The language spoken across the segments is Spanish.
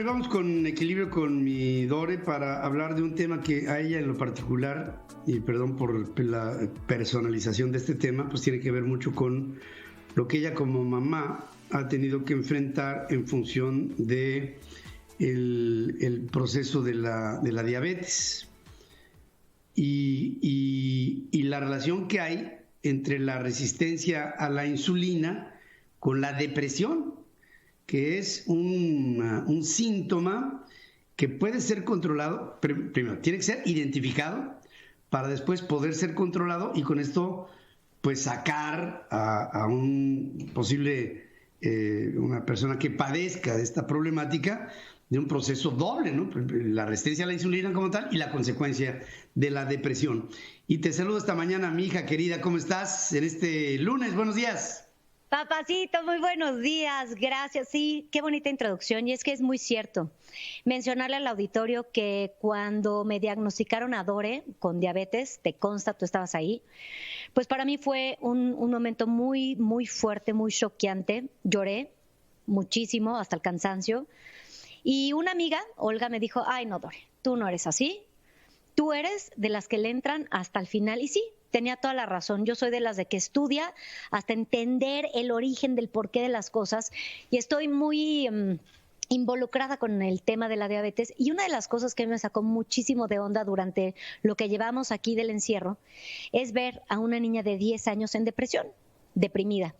Vamos con equilibrio con mi Dore para hablar de un tema que a ella en lo particular, y perdón por la personalización de este tema, pues tiene que ver mucho con lo que ella como mamá ha tenido que enfrentar en función de el proceso de la diabetes y la relación que hay entre la resistencia a la insulina con la depresión, que es un síntoma que puede ser controlado, pero primero tiene que ser identificado para después poder ser controlado y con esto pues sacar a un posible, una persona que padezca de esta problemática de un proceso doble, ¿no? La resistencia a la insulina como tal y la consecuencia de la depresión. Y te saludo esta mañana, mi hija querida, ¿cómo estás en este lunes? Buenos días. Papacito, muy buenos días, gracias. Sí, qué bonita introducción. Y es que es muy cierto mencionarle al auditorio que cuando me diagnosticaron a Dore con diabetes, te consta, tú estabas ahí, pues para mí fue un momento muy, muy fuerte, muy choqueante. Lloré muchísimo, hasta el cansancio. Y una amiga, Olga, me dijo, ay no, Dore, tú no eres así. Tú eres de las que le entran hasta el final. Y sí, tenía toda la razón. Yo soy de las de que estudia hasta entender el origen del porqué de las cosas y estoy muy involucrada con el tema de la diabetes. Y una de las cosas que me sacó muchísimo de onda durante lo que llevamos aquí del encierro es ver a una niña de 10 años en depresión, deprimida.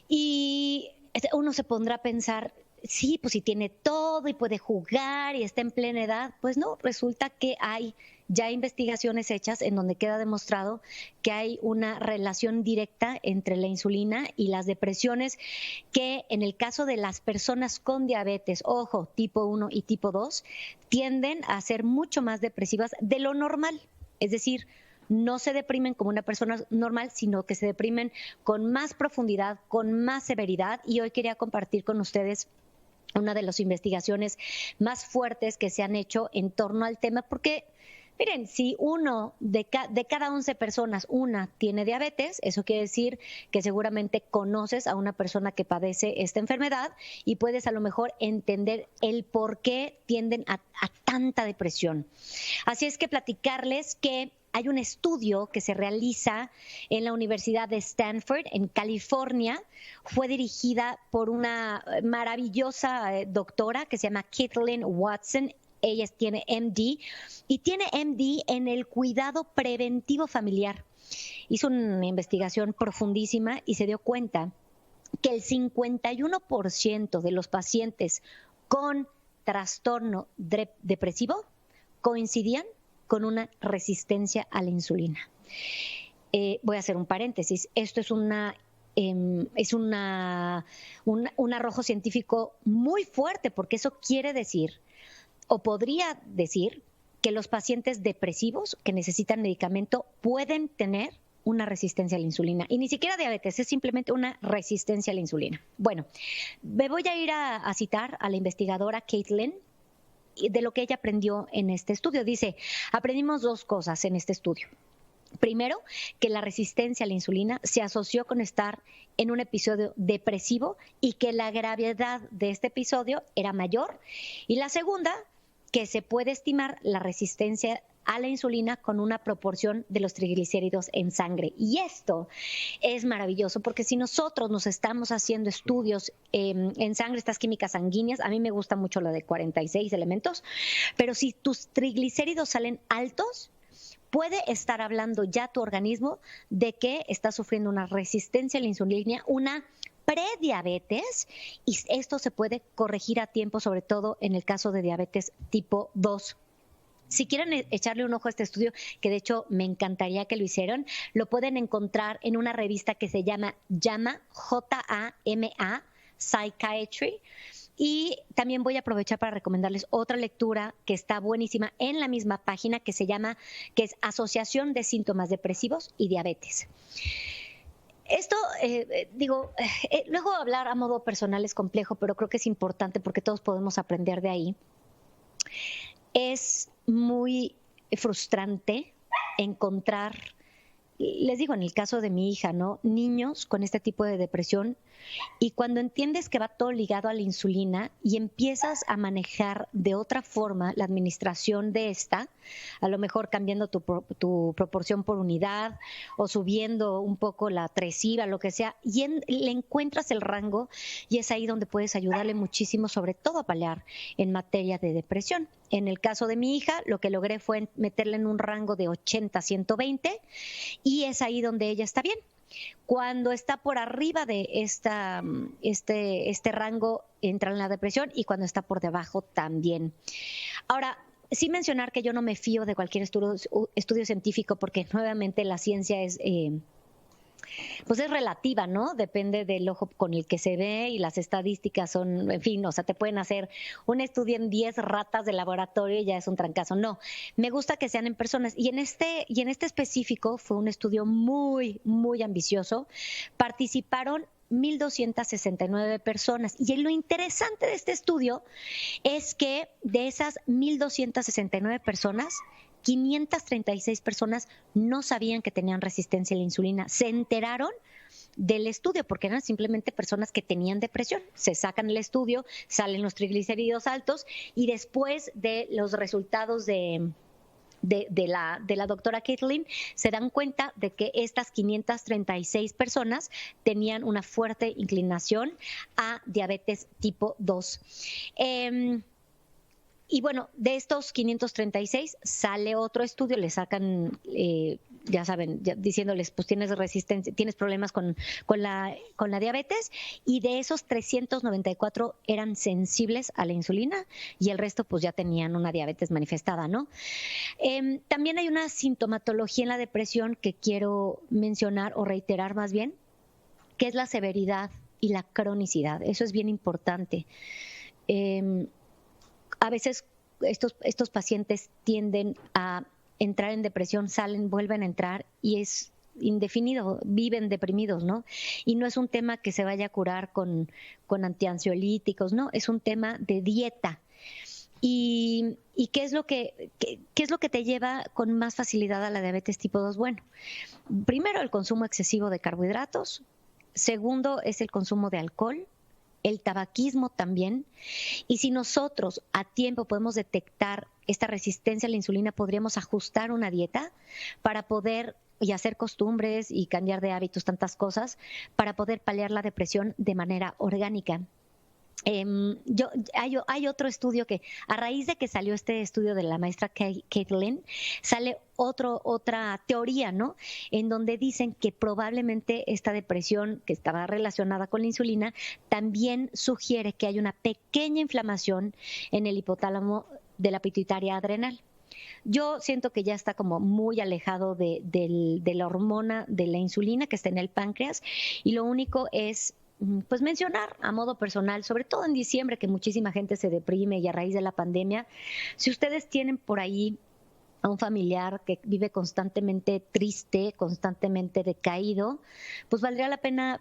Y uno se pondrá a pensar, sí, pues si tiene todo y puede jugar y está en plena edad, pues no, resulta que hay ya investigaciones hechas en donde queda demostrado que hay una relación directa entre la insulina y las depresiones, que en el caso de las personas con diabetes, ojo, tipo 1 y tipo 2, tienden a ser mucho más depresivas de lo normal, es decir, no se deprimen como una persona normal, sino que se deprimen con más profundidad, con más severidad. Y hoy quería compartir con ustedes una de las investigaciones más fuertes que se han hecho en torno al tema, porque miren, si uno de cada 11 personas, una tiene diabetes, eso quiere decir que seguramente conoces a una persona que padece esta enfermedad y puedes a lo mejor entender el por qué tienden a tanta depresión. Así es que platicarles que hay un estudio que se realiza en la Universidad de Stanford, en California. Fue dirigida por una maravillosa doctora que se llama Kathleen Watson. Ella tiene MD y tiene MD en el cuidado preventivo familiar. Hizo una investigación profundísima y se dio cuenta que el 51% de los pacientes con trastorno depresivo coincidían con una resistencia a la insulina. Voy a hacer un paréntesis. Esto es un arrojo científico muy fuerte, porque eso quiere decir, o podría decir, que los pacientes depresivos que necesitan medicamento pueden tener una resistencia a la insulina. Y ni siquiera diabetes, es simplemente una resistencia a la insulina. Bueno, me voy a ir a citar a la investigadora Kathleen de lo que ella aprendió en este estudio. Dice, aprendimos dos cosas en este estudio. Primero, que la resistencia a la insulina se asoció con estar en un episodio depresivo y que la gravedad de este episodio era mayor. Y la segunda, que se puede estimar la resistencia a la insulina con una proporción de los triglicéridos en sangre. Y esto es maravilloso, porque si nosotros nos estamos haciendo estudios en sangre, estas químicas sanguíneas, a mí me gusta mucho la de 46 elementos, pero si tus triglicéridos salen altos, puede estar hablando ya tu organismo de que está sufriendo una resistencia a la insulina, una prediabetes, y esto se puede corregir a tiempo, sobre todo en el caso de diabetes tipo 2. Si quieren echarle un ojo a este estudio, que de hecho me encantaría que lo hicieran, lo pueden encontrar en una revista que se llama JAMA, J-A-M-A, Psychiatry. Y también voy a aprovechar para recomendarles otra lectura que está buenísima en la misma página, que es Asociación de Síntomas Depresivos y Diabetes. Esto, luego hablar a modo personal es complejo, pero creo que es importante porque todos podemos aprender de ahí. Es muy frustrante encontrar, les digo, en el caso de mi hija, ¿no?, niños con este tipo de depresión Y cuando entiendes que va todo ligado a la insulina y empiezas a manejar de otra forma la administración de esta, a lo mejor cambiando tu proporción por unidad o subiendo un poco la tresiva, lo que sea, y le encuentras el rango, y es ahí donde puedes ayudarle muchísimo, sobre todo a paliar en materia de depresión. En el caso de mi hija, lo que logré fue meterla en un rango de 80 a 120, y es ahí donde ella está bien. Cuando está por arriba de este rango, entra en la depresión, y cuando está por debajo también. Ahora, sí mencionar que yo no me fío de cualquier estudio científico, porque nuevamente la ciencia es pues es relativa, ¿no? Depende del ojo con el que se ve, y las estadísticas son, en fin, o sea, te pueden hacer un estudio en 10 ratas de laboratorio y ya es un trancazo. No, me gusta que sean en personas. Y en este específico fue un estudio muy, muy ambicioso. Participaron 1,269 personas. Y lo interesante de este estudio es que de esas 1,269 personas, 536 personas no sabían que tenían resistencia a la insulina. Se enteraron del estudio porque eran simplemente personas que tenían depresión. Se sacan el estudio, salen los triglicéridos altos, y después de los resultados de la doctora Kathleen, se dan cuenta de que estas 536 personas tenían una fuerte inclinación a diabetes tipo 2. Y bueno, de estos 536 sale otro estudio, le sacan, ya saben, diciéndoles, pues tienes resistencia, tienes problemas con la diabetes, y de esos 394 eran sensibles a la insulina, y el resto pues ya tenían una diabetes manifestada, ¿no? También hay una sintomatología en la depresión que quiero mencionar, o reiterar más bien, que es la severidad y la cronicidad. Eso es bien importante. A veces estos pacientes tienden a entrar en depresión, salen, vuelven a entrar, y es indefinido, viven deprimidos, ¿no? Y no es un tema que se vaya a curar con antiansiolíticos, ¿no? Es un tema de dieta. ¿Y qué es lo que te lleva con más facilidad a la diabetes tipo 2? Bueno, primero, el consumo excesivo de carbohidratos. Segundo, es el consumo de alcohol. El tabaquismo también. Y si nosotros a tiempo podemos detectar esta resistencia a la insulina, podríamos ajustar una dieta para poder, y hacer costumbres y cambiar de hábitos, tantas cosas, para poder paliar la depresión de manera orgánica. Hay otro estudio que, a raíz de que salió este estudio de la maestra Kathleen, sale otra teoría, ¿no? En donde dicen que probablemente esta depresión, que estaba relacionada con la insulina, también sugiere que hay una pequeña inflamación en el hipotálamo de la pituitaria adrenal. Yo siento que ya está como muy alejado de la hormona de la insulina que está en el páncreas, y lo único es pues mencionar a modo personal, sobre todo en diciembre, que muchísima gente se deprime, y a raíz de la pandemia, si ustedes tienen por ahí a un familiar que vive constantemente triste, constantemente decaído, pues valdría la pena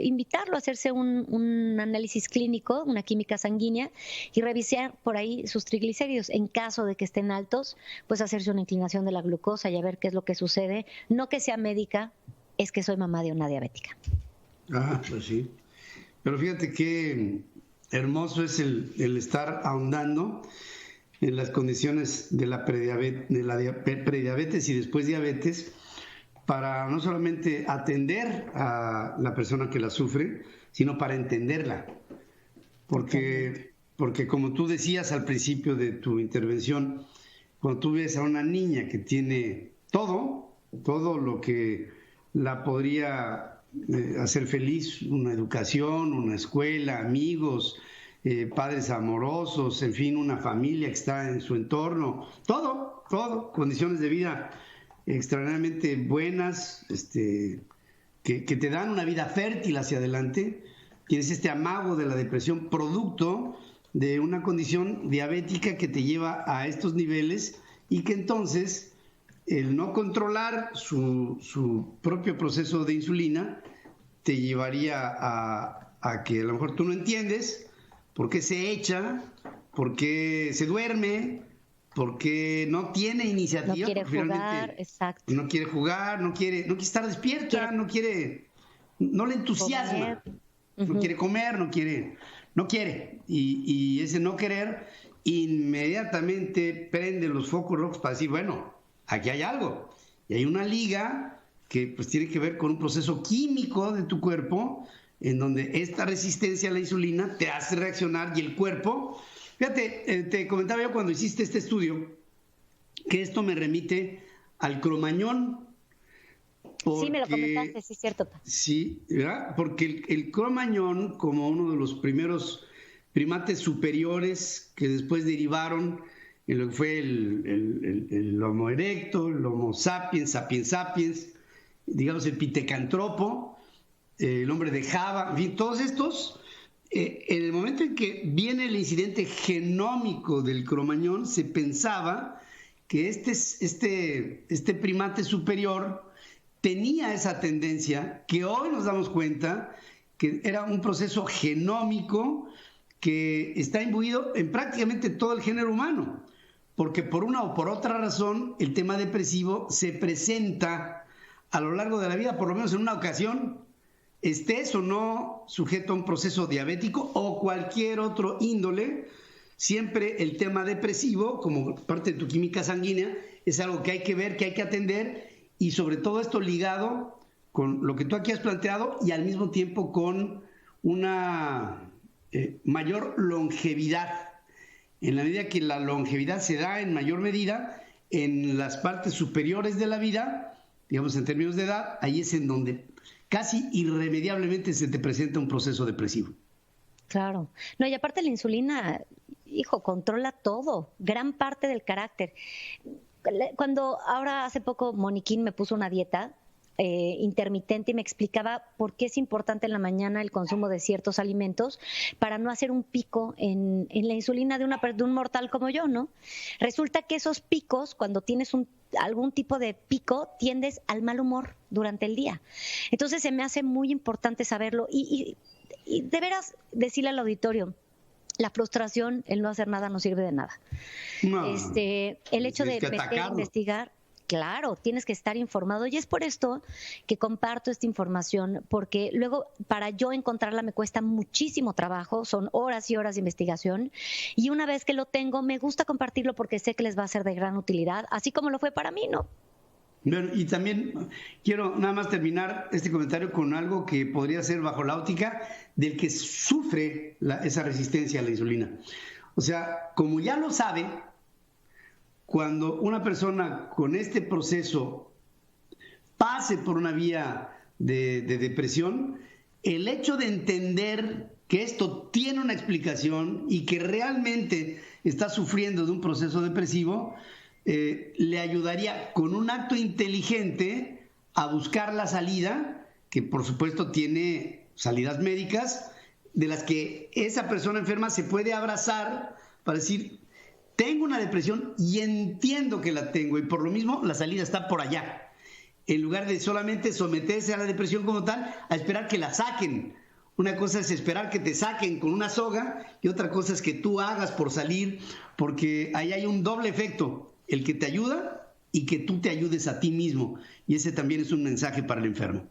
invitarlo a hacerse un análisis clínico, una química sanguínea, y revisar por ahí sus triglicéridos. En caso de que estén altos, pues hacerse una inclinación de la glucosa y a ver qué es lo que sucede. No que sea médica, es que soy mamá de una diabética. Ah, pues sí. Pero fíjate qué hermoso es el estar ahondando en las condiciones de la prediabetes y después diabetes, para no solamente atender a la persona que la sufre, sino para entenderla. Porque como tú decías al principio de tu intervención, cuando tú ves a una niña que tiene todo lo que la podría hacer feliz, una educación, una escuela, amigos, padres amorosos, en fin, una familia que está en su entorno, todo, condiciones de vida extraordinariamente buenas, que te dan una vida fértil hacia adelante. Tienes este amago de la depresión, producto de una condición diabética que te lleva a estos niveles, y que entonces el no controlar su propio proceso de insulina te llevaría a que a lo mejor tú no entiendes por qué se echa, por qué se duerme, por qué no tiene iniciativa. No quiere jugar, exacto. No quiere jugar, no quiere estar despierta, no le entusiasma. no quiere comer, no quiere. Y ese no querer inmediatamente prende los focos rojos para decir, bueno, aquí hay algo. Y hay una liga que pues tiene que ver con un proceso químico de tu cuerpo, en donde esta resistencia a la insulina te hace reaccionar y el cuerpo... Fíjate, te comentaba yo cuando hiciste este estudio que esto me remite al cromañón. Porque, sí, me lo comentaste, sí, es cierto. Sí, ¿verdad? Porque el cromañón, como uno de los primeros primates superiores que después derivaron en lo que fue el Homo erecto, el Homo sapiens, digamos el Pithecanthropo, el hombre de Java, en fin, todos estos, en el momento en que viene el incidente genómico del cromañón, se pensaba que este primate superior tenía esa tendencia, que hoy nos damos cuenta que era un proceso genómico que está imbuido en prácticamente todo el género humano, porque por una o por otra razón el tema depresivo se presenta a lo largo de la vida, por lo menos en una ocasión, estés o no sujeto a un proceso diabético o cualquier otro índole, siempre el tema depresivo, como parte de tu química sanguínea, es algo que hay que ver, que hay que atender, y sobre todo esto ligado con lo que tú aquí has planteado y al mismo tiempo con una mayor longevidad, en la medida que la longevidad se da en mayor medida en las partes superiores de la vida, digamos en términos de edad, ahí es en donde casi irremediablemente se te presenta un proceso depresivo. Claro. No, y aparte la insulina, hijo, controla todo, gran parte del carácter. Cuando ahora hace poco Moniquín me puso una dieta intermitente y me explicaba por qué es importante en la mañana el consumo de ciertos alimentos para no hacer un pico en la insulina de un mortal como yo, ¿no? Resulta que esos picos, cuando tienes algún tipo de pico, tiendes al mal humor durante el día. Entonces se me hace muy importante saberlo y de veras decirle al auditorio, la frustración, el no hacer nada no sirve de nada. No, el hecho de meter a investigar, claro, tienes que estar informado y es por esto que comparto esta información, porque luego para yo encontrarla me cuesta muchísimo trabajo, son horas y horas de investigación y una vez que lo tengo me gusta compartirlo porque sé que les va a ser de gran utilidad, así como lo fue para mí, ¿no? Bueno, y también quiero nada más terminar este comentario con algo que podría ser bajo la óptica del que sufre esa resistencia a la insulina. O sea, como ya lo sabe, cuando una persona con este proceso pase por una vía de depresión, el hecho de entender que esto tiene una explicación y que realmente está sufriendo de un proceso depresivo, le ayudaría con un acto inteligente a buscar la salida, que por supuesto tiene salidas médicas, de las que esa persona enferma se puede abrazar para decir, tengo una depresión y entiendo que la tengo y por lo mismo la salida está por allá, en lugar de solamente someterse a la depresión como tal, a esperar que la saquen. Una cosa es esperar que te saquen con una soga y otra cosa es que tú hagas por salir, porque ahí hay un doble efecto, el que te ayuda y que tú te ayudes a ti mismo. Y ese también es un mensaje para el enfermo.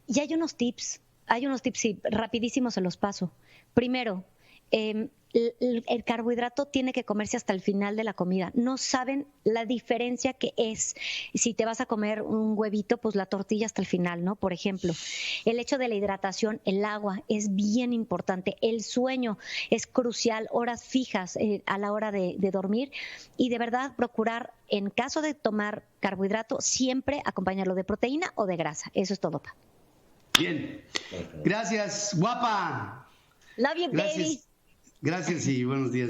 Y hay unos tips y rapidísimos se los paso. Primero, el carbohidrato tiene que comerse hasta el final de la comida. No saben la diferencia que es. Si te vas a comer un huevito, pues la tortilla hasta el final, ¿no? Por ejemplo, el hecho de la hidratación, el agua es bien importante. El sueño es crucial, horas fijas a la hora de dormir y de verdad procurar, en caso de tomar carbohidrato, siempre acompañarlo de proteína o de grasa. Eso es todo, Pa. Bien. Gracias, guapa. Love you, baby. Gracias y buenos días.